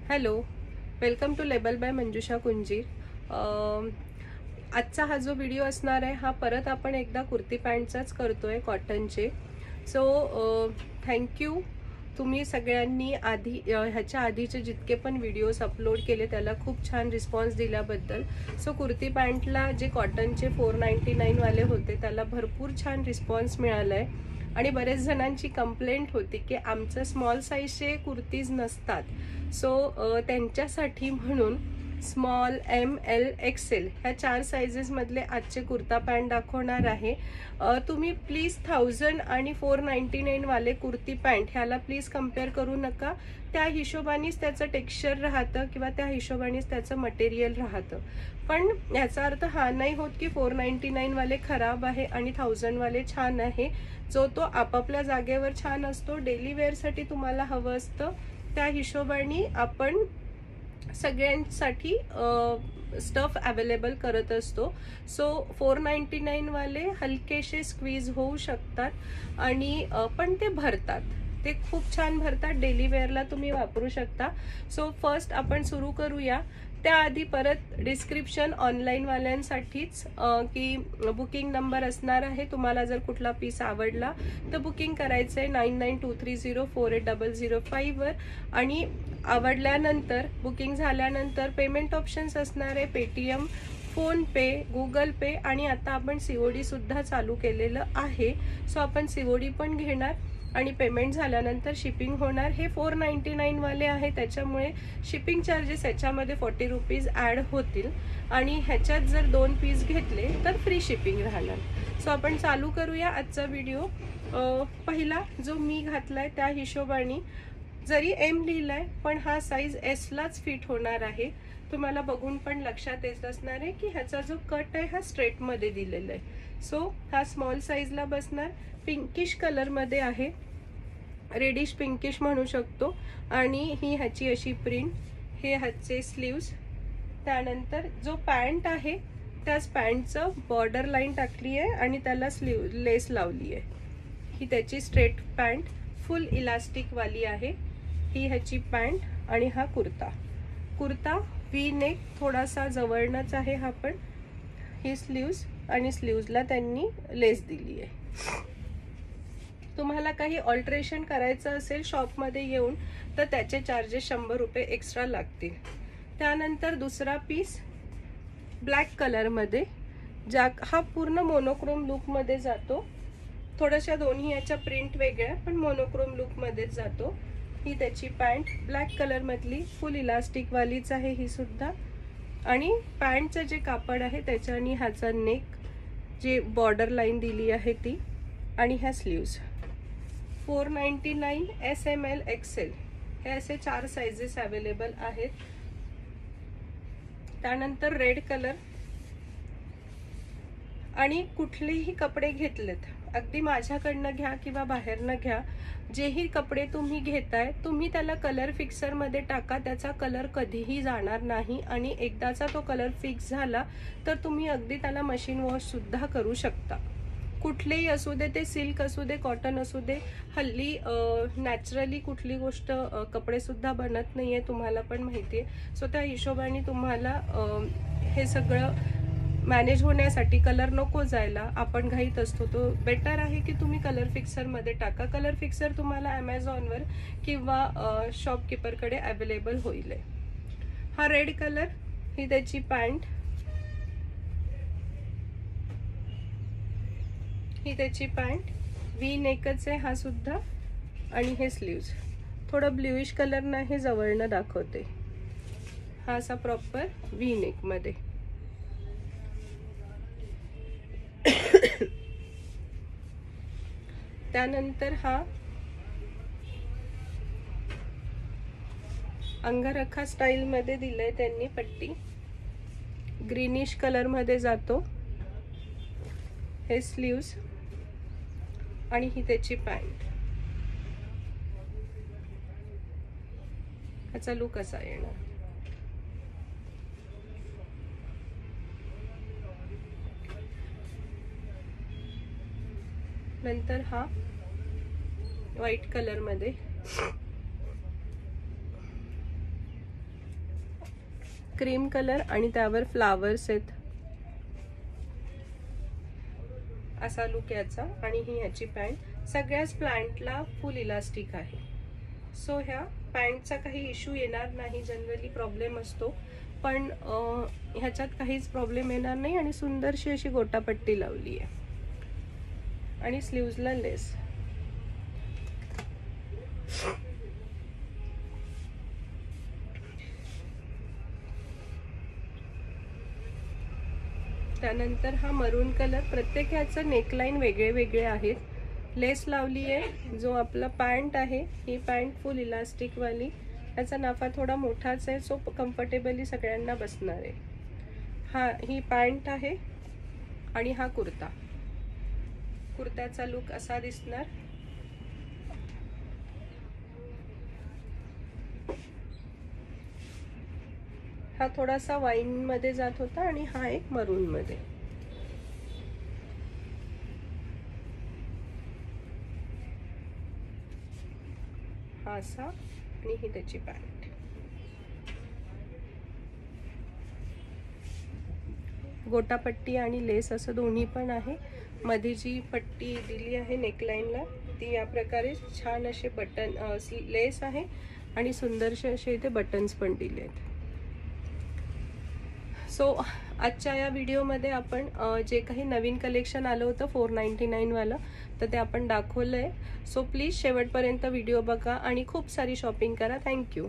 Hello, welcome to label by Manjusha Kunjir. आजचा हा जो व्हिडिओ असणार आहे हा परत आपण एकदा कुर्ती पॅन्टचाच करतोय कॉटनचे। सो थँक्यू तुम्ही सगळ्यांनी ह्याच्या आधीचे जितके पण व्हिडिओज अपलोड केले त्याला खूप छान रिस्पॉन्स दिल्याबद्दल। सो कुर्ती पॅन्टला जे कॉटनचे 499 वाले होते त्याला भरपूर छान रिस्पॉन्स मिळाला आहे आणि बरेच जणांची कंप्लेंट होती की आमचं स्मॉल साईजचे कुर्तीज नसतात। सो त्यांच्यासाठी म्हणून स्मॉल, एम, एल, एक्सेल ह्या 4 साइजेस मधले आजचे कुर्ता पॅन्ट दाखवणार आहे। तुम्ही प्लीज 1000 आणि 499 वाले कुर्ती पॅन्ट ह्याला प्लीज कंपेअर करू नका। त्या हिशोबानेच त्याचं टेक्स्चर राहतं किंवा त्या हिशोबानेच त्याचं मटेरियल राहतं। पण याचा अर्थ हा नाही होत की 499 वाले खराब आहे आणि 1000 वाले छान आहे। जो तो आपापल्या जागेवर छान असतो। डेली वेअरसाठी तुम्हाला हवं असतं त्या हिशोबाने आपण सगळ्यांसाठी स्टफ अवेलेबल करत असतो। सो 499 वाले हलकेशे स्क्वीज होऊ शकतात आणि पण ते भरतात, ते खूप छान भरतात। डेली वेअरला तुम्ही वापरू शकता। सो फर्स्ट आपण सुरू करूया। त्याआधी परत डिस्क्रिप्शन ऑनलाईन वाल्यांसाठीच की बुकिंग नंबर असणार आहे। तुम्हाला जर कुठला पीस आवडला तर बुकिंग करायचं आहे 9923048005 वर आणि आवडल्यानंतर बुकिंग झाल्यानंतर पेमेंट ऑप्शन्स असणार आहे पेटीएम, फोन पे, गुगल पे आणि आता आपण सीओडी सुद्धा चालू केलेलं आहे। सो आपण सीओडी पण घेणार आणि पेमेंट झाल्यानंतर शिपिंग होणार। हे 499 वाले आहे त्याच्यामुळे शिपिंग चार्जेस याच्यामध्ये 40 रुपीज ॲड होतील आणि ह्याच्यात जर 2 पीस घेतले तर फ्री शिपिंग राहणार। सो आपण चालू करूया आजचा व्हिडिओ। पहिला जो मी घातलाय त्या हिशोबाने जरी एम लिहिलाय पण हा साईज एस लाच फिट होणार आहे। तुम्हाला बघून पण लक्षात येत असणार आहे की ह्याचा जो कट आहे हा स्ट्रेट मध्ये दिलेला आहे। सो हा स्मॉल साईजला बसणार। पिंकिश कलर मध्ये आहे, रेडिश पिंकिश म्हणू शकतो आणि ही ह्याची अशी प्रिंट, हे ह्याचे स्लीव्स। त्यानंतर जो पॅन्ट आहे त्याच पॅन्टचं बॉर्डर लाईन टाकली आहे आणि त्याला लेस लावली आहे। ही त्याची स्ट्रेट पॅन्ट फुल इलास्टिक वाली आहे। ही ह्याची पॅन्ट आणि हा कुर्ता व्ही नेक थोडासा जवळनच आहे हा पण। ही स्लीव्स आणि स्लीव्सला त्यांनी लेस दिली आहे। तुम्हाला काही ऑल्टरेशन करायचं असेल शॉपमध्ये येऊन तर त्याचे चार्जेस 100 रुपये एक्स्ट्रा लागतील। त्यानंतर दुसरा पीस ब्लॅक कलरमध्ये, हा पूर्ण मोनोक्रोम लुकमध्ये जातो। थोड्याशा दोन्ही याच्या प्रिंट वेगळ्या पण मोनोक्रोम लुकमध्येच जातो। ही त्याची पॅन्ट ब्लॅक कलरमधली फुल इलास्टिक वालीच आहे ही सुद्धा आणि पॅन्टचं जे कापड आहे त्याच्याने ह्याचा नेक जे बॉर्डर लाईन दिली आहे ती आणि ह्या sleeves. 499 S, M, L, XL हे असे 4 साइजेस अवेलेबल आहेत। त्यानंतर रेड कलर आणि कुठलेही कपडे घेतलेत, अगदी माझ्याकडनं घ्या किंवा बाहेरनं घ्या, जेही कपडे तुम्ही घेताय तुम्ही त्याला कलर फिक्सर मध्ये टाका, त्याचा कलर कधीही जाणार नाही आणि एकदाचा तो कलर फिक्स झाला तर तुम्ही अगदी त्याला मशीन वॉश सुद्धा करू शकता। कुठलेही असू दे, ते सिल्क असू दे, कॉटन असू दे, हल्ली नॅचरली कुठली गोष्ट कपडे सुद्धा बनत नाहीये, तुम्हाला पण माहिती आहे। सो त्या हिशोबाने तुम्हाला हे सगळं मॅनेज होण्यासाठी कलर नको जायला, आपण घाईत असतो, तो बेटर आहे की तुम्ही कलर फिक्सर मध्ये टाका। कलर फिक्सर तुम्हाला ॲमेझॉनवर किंवा शॉपकीपरकडे अवेलेबल होईल। हा रेड कलर, ही त्याची पॅन्ट, ही त्याची पॅन्ट व्ही नेकच आहे हा सुद्धा आणि हे स्लीव्स थोडं ब्ल्यूइश कलर नाही, जवळनं दाखवते। हा असा प्रॉपर व्ही नेक मध्ये। त्यानंतर हा अंगरखा स्टाईल मध्ये दिलंय त्यांनी पट्टी, ग्रीनिश कलर मध्ये जातो। हे स्लीव्स आणि ही त्याची पॅन्ट, ह्याचा लुक असा येणार। नंतर हा व्हाईट कलर मध्ये, क्रीम कलर आणि त्यावर फ्लावर्स आहेत, असा लुक याचा. आणि ही ह्याची पॅन्ट. सगळ्याच प्लांटला फुल इलास्टिक आहे. सो ह्या पॅन्टचा काही इश्यू येणार नाही. जनरली प्रॉब्लेम असतो, पण ह्याच्यात काहीच प्रॉब्लेम येणार नाही. आणि सुंदरशी अशी गोटापट्टी लावली आहे आणि स्लीव्जला लेस. त्यानंतर हा मरून कलर. प्रत्येक ह्याचं नेकलाईन वेगळे वेगळे आहेत. लेस लावली आहे. जो आपला पॅन्ट आहे, ही पॅन्ट फुल इलास्टिकवाली. ह्याचा नाफा थोडा मोठाच आहे, सो कम्फर्टेबली सगळ्यांना बसणार आहे. ही पॅन्ट आहे आणि हा कुर्ता. कुर्त्याचा लुक असा दिसणार. हा थोडासा वाईन मध्ये जात होता आणि हा एक मरून मध्ये. हा असा आणि ही त्याची पॅन्ट. गोटापट्टी आणि लेस असं दोन्ही पण आहे. मध्ये जी पट्टी दिली आहे नेकलाइनला ती या प्रकारे छान असे बटन लेस आहे आणि सुंदरसे असे इथे बटन्स पण दिले आहेत. सो आजच्या या व्हिडिओमध्ये आपण जे काही नवीन कलेक्शन आलं होतं 499 वालं, तर ते आपण दाखवलं आहे. सो प्लीज शेवटपर्यंत व्हिडिओ बघा आणि खूप सारी शॉपिंग करा. थँक्यू.